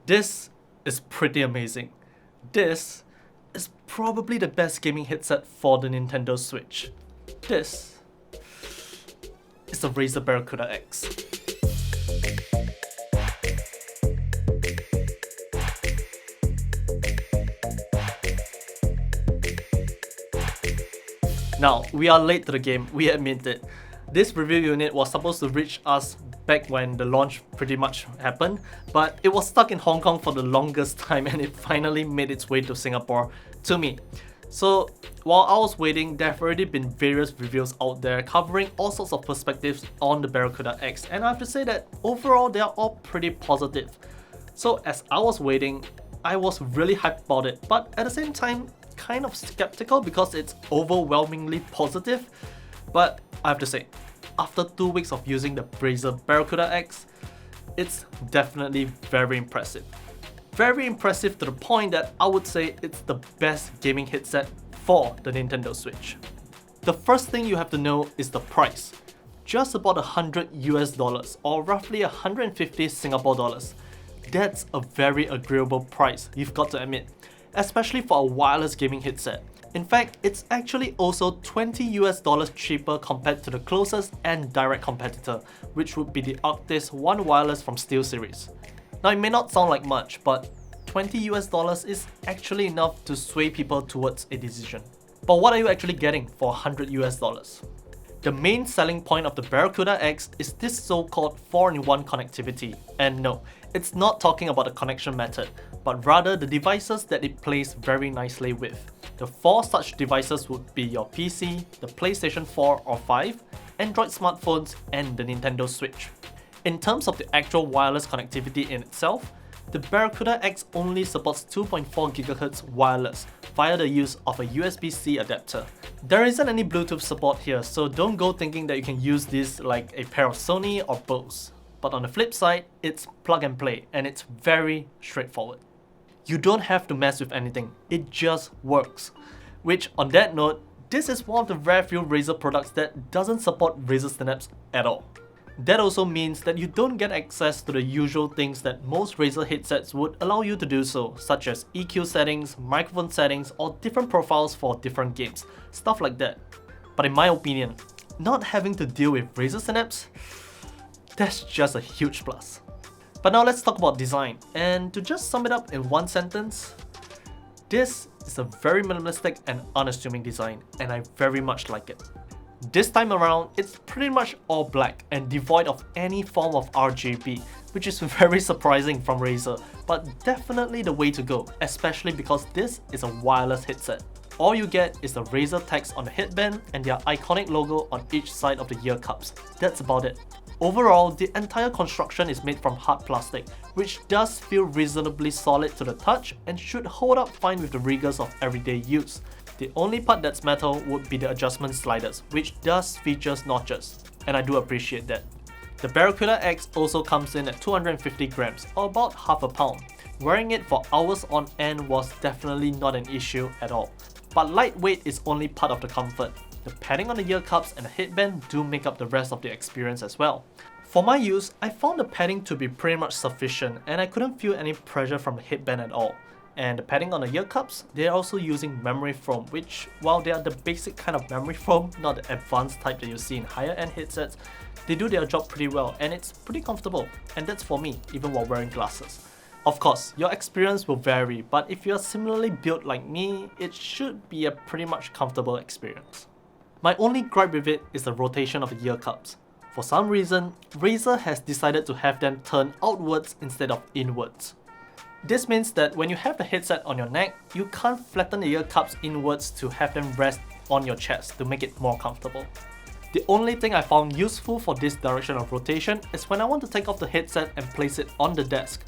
This is pretty amazing. This is probably the best gaming headset for the Nintendo Switch. This is the Razer Barracuda X. Now, we are late to the game, we admit it. This review unit was supposed to reach us back when the launch pretty much happened, but it was stuck in Hong Kong for the longest time and it finally made its way to Singapore to me. So while I was waiting, there have already been various reviews out there covering all sorts of perspectives on the Barracuda X, and I have to say that overall they are all pretty positive. So as I was waiting, I was really hyped about it, but at the same time kind of skeptical because it's overwhelmingly positive. But I have to say, after 2 weeks of using the Razer Barracuda X, it's definitely very impressive. Very impressive to the point that I would say it's the best gaming headset for the Nintendo Switch. The first thing you have to know is the price. Just about $100 or roughly 150 Singapore dollars. That's a very agreeable price, you've got to admit, especially for a wireless gaming headset. In fact, it's actually also $20 cheaper compared to the closest and direct competitor, which would be the Arctis One Wireless from SteelSeries. Now it may not sound like much, but $20 is actually enough to sway people towards a decision. But what are you actually getting for $100? The main selling point of the Barracuda X is this so-called 4-in-1 connectivity. And no, it's not talking about the connection method, but rather the devices that it plays very nicely with. The 4 such devices would be your PC, the PlayStation 4 or 5, Android smartphones, and the Nintendo Switch. In terms of the actual wireless connectivity in itself, the Barracuda X only supports 2.4 GHz wireless via the use of a USB-C adapter. There isn't any Bluetooth support here, so don't go thinking that you can use this like a pair of Sony or Bose. But on the flip side, it's plug and play and it's very straightforward. You don't have to mess with anything, it just works. Which, on that note, this is one of the rare few Razer products that doesn't support Razer Synapse at all. That also means that you don't get access to the usual things that most Razer headsets would allow you to do so, such as EQ settings, microphone settings, or different profiles for different games, stuff like that. But in my opinion, not having to deal with Razer Synapse, that's just a huge plus. But now let's talk about design, and to just sum it up in one sentence, this is a very minimalistic and unassuming design, and I very much like it. This time around, it's pretty much all black and devoid of any form of RGB, which is very surprising from Razer, but definitely the way to go, especially because this is a wireless headset. All you get is the Razer text on the headband and their iconic logo on each side of the ear cups. That's about it. Overall, the entire construction is made from hard plastic, which does feel reasonably solid to the touch and should hold up fine with the rigors of everyday use. The only part that's metal would be the adjustment sliders, which does feature notches, and I do appreciate that. The Barracuda X also comes in at 250 grams, or about half a pound. Wearing it for hours on end was definitely not an issue at all. But lightweight is only part of the comfort. The padding on the ear cups and the headband do make up the rest of the experience as well. For my use, I found the padding to be pretty much sufficient and I couldn't feel any pressure from the headband at all. And the padding on the ear cups, they are also using memory foam, which while they are the basic kind of memory foam, not the advanced type that you see in higher end headsets, they do their job pretty well and it's pretty comfortable, and that's for me, even while wearing glasses. Of course, your experience will vary, but if you are similarly built like me, it should be a pretty much comfortable experience. My only gripe with it is the rotation of the ear cups. For some reason, Razer has decided to have them turn outwards instead of inwards. This means that when you have the headset on your neck, you can't flatten the ear cups inwards to have them rest on your chest to make it more comfortable. The only thing I found useful for this direction of rotation is when I want to take off the headset and place it on the desk.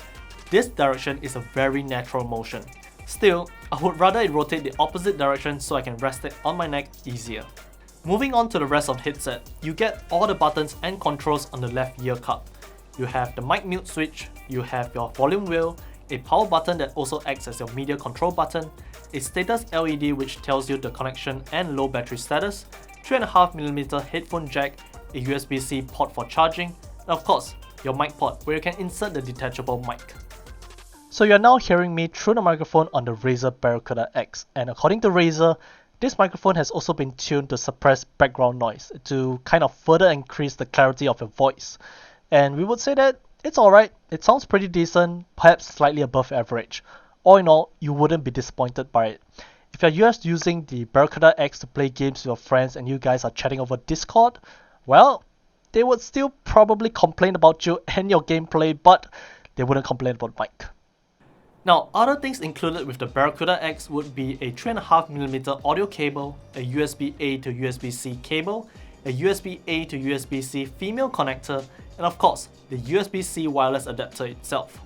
This direction is a very natural motion. Still, I would rather it rotate the opposite direction so I can rest it on my neck easier. Moving on to the rest of the headset, you get all the buttons and controls on the left ear cup. You have the mic mute switch, you have your volume wheel, a power button that also acts as your media control button, a status LED which tells you the connection and low battery status, 3.5mm headphone jack, a USB-C port for charging, and of course, your mic port where you can insert the detachable mic. So you're now hearing me through the microphone on the Razer Barracuda X, and according to Razer, this microphone has also been tuned to suppress background noise to kind of further increase the clarity of your voice. And we would say that it's alright, it sounds pretty decent, perhaps slightly above average. All in all, you wouldn't be disappointed by it. If you're just using the Barracuda X to play games with your friends and you guys are chatting over Discord, well, they would still probably complain about you and your gameplay, but they wouldn't complain about mic. Now, other things included with the Barracuda X would be a 3.5mm audio cable, a USB-A to USB-C cable, a USB-A to USB-C female connector, and of course, the USB-C wireless adapter itself.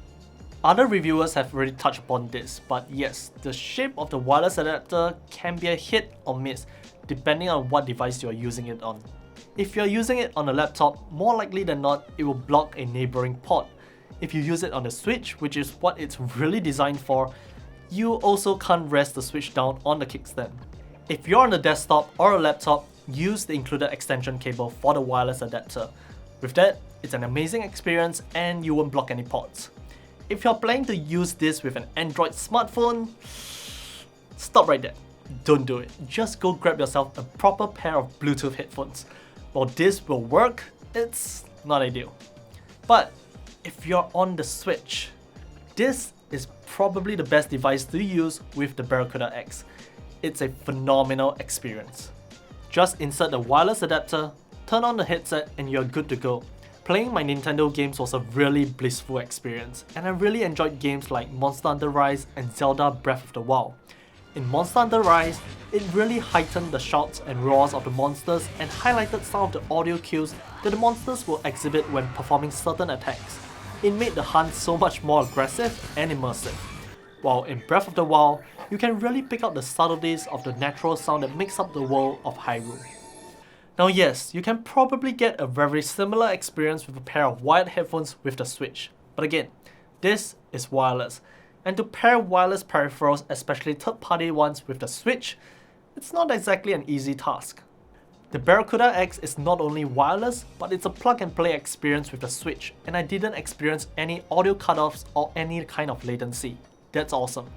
Other reviewers have already touched upon this, but yes, the shape of the wireless adapter can be a hit or miss depending on what device you are using it on. If you are using it on a laptop, more likely than not, it will block a neighboring port. If you use it on the Switch, which is what it's really designed for, you also can't rest the Switch down on the kickstand. If you're on a desktop or a laptop, use the included extension cable for the wireless adapter. With that, it's an amazing experience and you won't block any ports. If you're planning to use this with an Android smartphone, stop right there. Don't do it. Just go grab yourself a proper pair of Bluetooth headphones. While this will work, it's not ideal. But if you're on the Switch, this is probably the best device to use with the Barracuda X. It's a phenomenal experience. Just insert the wireless adapter, turn on the headset, and you're good to go. Playing my Nintendo games was a really blissful experience, and I really enjoyed games like Monster Hunter Rise and Zelda Breath of the Wild. In Monster Hunter Rise, it really heightened the shouts and roars of the monsters and highlighted some of the audio cues that the monsters will exhibit when performing certain attacks. It made the hunt so much more aggressive and immersive. While in Breath of the Wild, you can really pick out the subtleties of the natural sound that makes up the world of Hyrule. Now yes, you can probably get a very similar experience with a pair of wired headphones with the Switch, but again, this is wireless, and to pair wireless peripherals, especially third-party ones, with the Switch, it's not exactly an easy task. The Barracuda X is not only wireless, but it's a plug-and-play experience with the Switch, and I didn't experience any audio cutoffs or any kind of latency. That's awesome.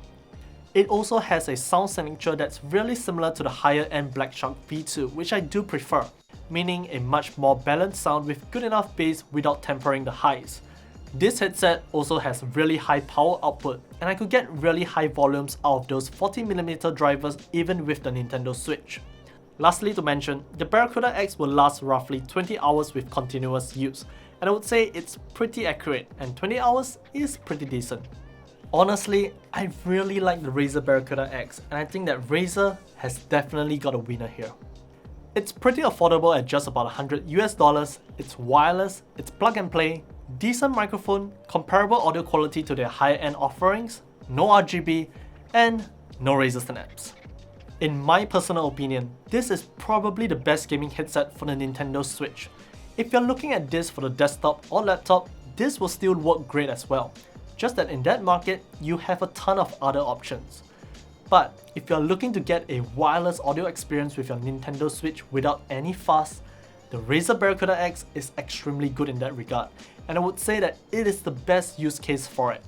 It also has a sound signature that's really similar to the higher-end Black Shark V2, which I do prefer, meaning a much more balanced sound with good enough bass without tempering the highs. This headset also has really high power output, and I could get really high volumes out of those 40mm drivers even with the Nintendo Switch. Lastly to mention, the Barracuda X will last roughly 20 hours with continuous use, and I would say it's pretty accurate, and 20 hours is pretty decent. Honestly, I really like the Razer Barracuda X, and I think that Razer has definitely got a winner here. It's pretty affordable at just about $100 US, it's wireless, it's plug and play, decent microphone, comparable audio quality to their higher end offerings, no RGB, and no Razer snaps. In my personal opinion, this is probably the best gaming headset for the Nintendo Switch. If you're looking at this for the desktop or laptop, this will still work great as well. Just that in that market, you have a ton of other options. But if you're looking to get a wireless audio experience with your Nintendo Switch without any fuss, the Razer Barracuda X is extremely good in that regard, and I would say that it is the best use case for it.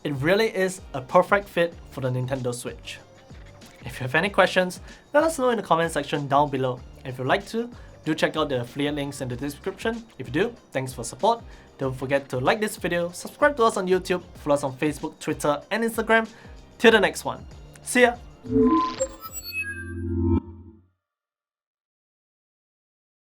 It really is a perfect fit for the Nintendo Switch. If you have any questions, let us know in the comment section down below. And if you'd like to, do check out the affiliate links in the description. If you do, thanks for support. Don't forget to like this video, subscribe to us on YouTube, follow us on Facebook, Twitter and Instagram. Till the next one. See ya!